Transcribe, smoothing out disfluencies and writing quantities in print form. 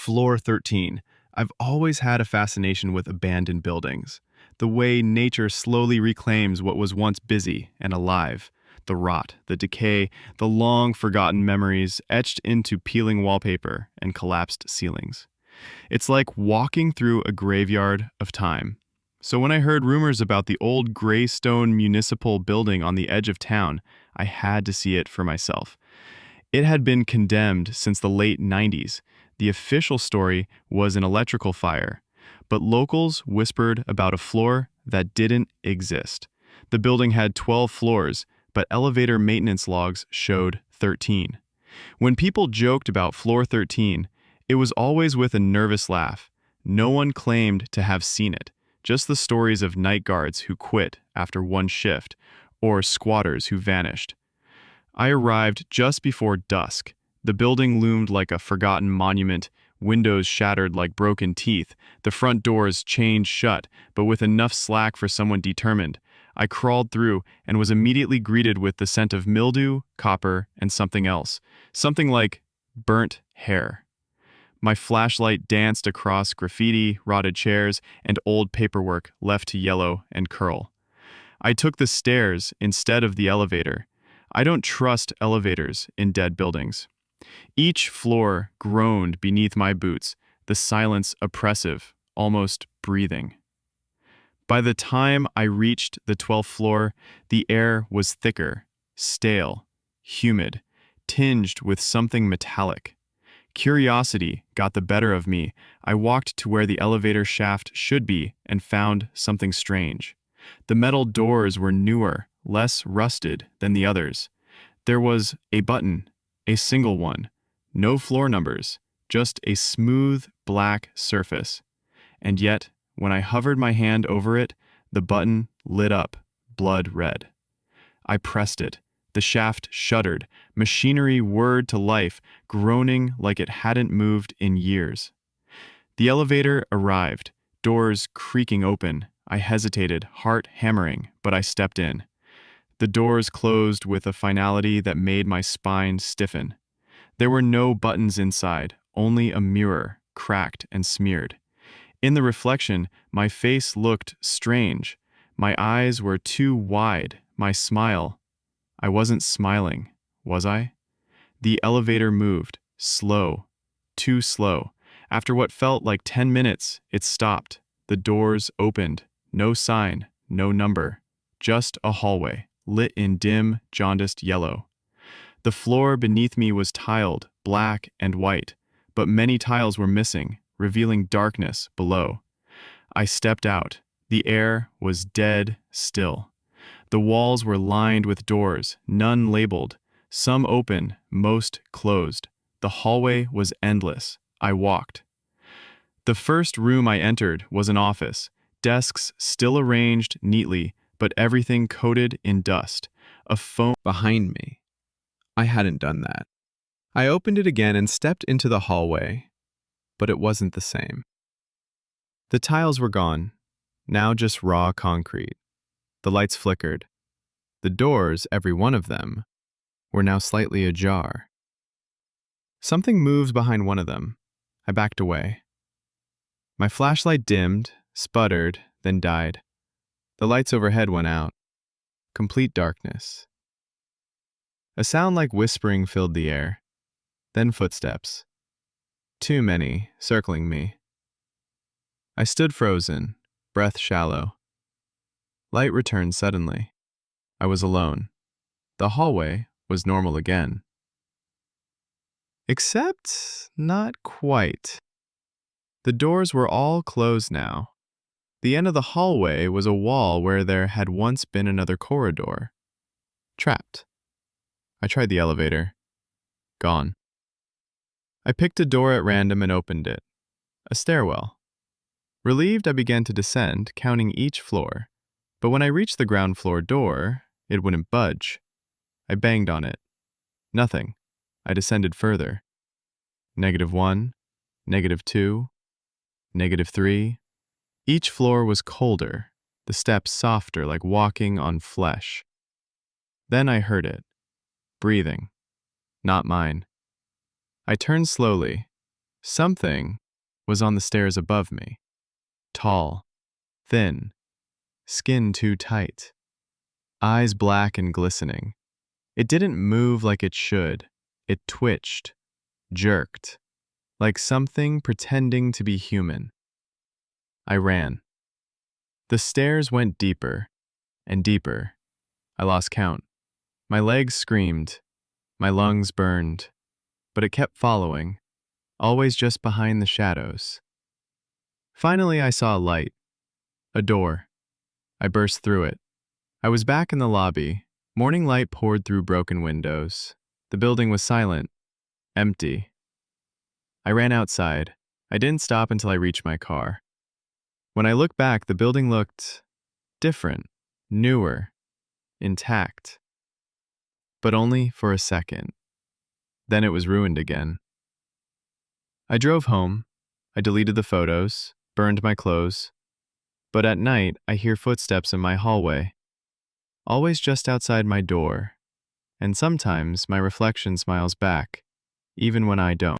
Floor 13. I've always had a fascination with abandoned buildings. The way nature slowly reclaims what was once busy and alive. The rot, the decay, the long forgotten memories etched into peeling wallpaper and collapsed ceilings. It's like walking through a graveyard of time. So when I heard rumors about the old Greystone Municipal Building on the edge of town, I had to see it for myself. It had been condemned since the late 90s. The official story was an electrical fire, but locals whispered about a floor that didn't exist. The building had 12 floors, but elevator maintenance logs showed 13. When people joked about floor 13, it was always with a nervous laugh. No one claimed to have seen it, just the stories of night guards who quit after one shift, or squatters who vanished. I arrived just before dusk. The building loomed like a forgotten monument, windows shattered like broken teeth, the front doors chained shut, but with enough slack for someone determined. I crawled through and was immediately greeted with the scent of mildew, copper, and something else. Something like burnt hair. My flashlight danced across graffiti, rotted chairs, and old paperwork left to yellow and curl. I took the stairs instead of the elevator. I don't trust elevators in dead buildings. Each floor groaned beneath my boots, the silence oppressive, almost breathing. By the time I reached the 12th floor, the air was thicker, stale, humid, tinged with something metallic. Curiosity got the better of me. I walked to where the elevator shaft should be and found something strange. The metal doors were newer, less rusted than the others. There was a button, a single one, no floor numbers, just a smooth black surface. And yet, when I hovered my hand over it, the button lit up, blood red. I pressed it. The shaft shuddered, machinery whirred to life, groaning like it hadn't moved in years. The elevator arrived, doors creaking open. I hesitated, heart hammering, but I stepped in. The doors closed with a finality that made my spine stiffen. There were no buttons inside, only a mirror, cracked and smeared. In the reflection, my face looked strange. My eyes were too wide, my smile. I wasn't smiling, was I? The elevator moved, slow, too slow. After what felt like 10 minutes, it stopped. The doors opened. No sign, no number. Just a hallway, lit in dim, jaundiced yellow. The floor beneath me was tiled, black and white, but many tiles were missing, revealing darkness below. I stepped out. The air was dead still. The walls were lined with doors, none labeled, some open, most closed. The hallway was endless. I walked. The first room I entered was an office, desks still arranged neatly, but everything coated in dust. A phone behind me. I hadn't done that. I opened it again and stepped into the hallway, but it wasn't the same. The tiles were gone, now just raw concrete. The lights flickered. The doors, every one of them, were now slightly ajar. Something moved behind one of them. I backed away. My flashlight dimmed, sputtered, then died. The lights overhead went out. Complete darkness. A sound like whispering filled the air. Then footsteps. Too many, circling me. I stood frozen, breath shallow. Light returned suddenly. I was alone. The hallway was normal again. Except not quite. The doors were all closed now. The end of the hallway was a wall where there had once been another corridor. Trapped. I tried the elevator. Gone. I picked a door at random and opened it. A stairwell. Relieved, I began to descend, counting each floor. But when I reached the ground floor door, it wouldn't budge. I banged on it. Nothing. I descended further. -1, -2, -3. Each floor was colder, the steps softer like walking on flesh. Then I heard it. Breathing. Not mine. I turned slowly. Something was on the stairs above me. Tall, thin, skin too tight, eyes black and glistening. It didn't move like it should. It twitched, jerked, like something pretending to be human. I ran. The stairs went deeper and deeper. I lost count. My legs screamed, my lungs burned, but it kept following, always just behind the shadows. Finally, I saw a light, a door. I burst through it. I was back in the lobby. Morning light poured through broken windows. The building was silent, empty. I ran outside. I didn't stop until I reached my car. When I looked back, the building looked different, newer, intact. But only for a second. Then it was ruined again. I drove home. I deleted the photos, burned my clothes. But at night, I hear footsteps in my hallway, always just outside my door, and sometimes my reflection smiles back, even when I don't.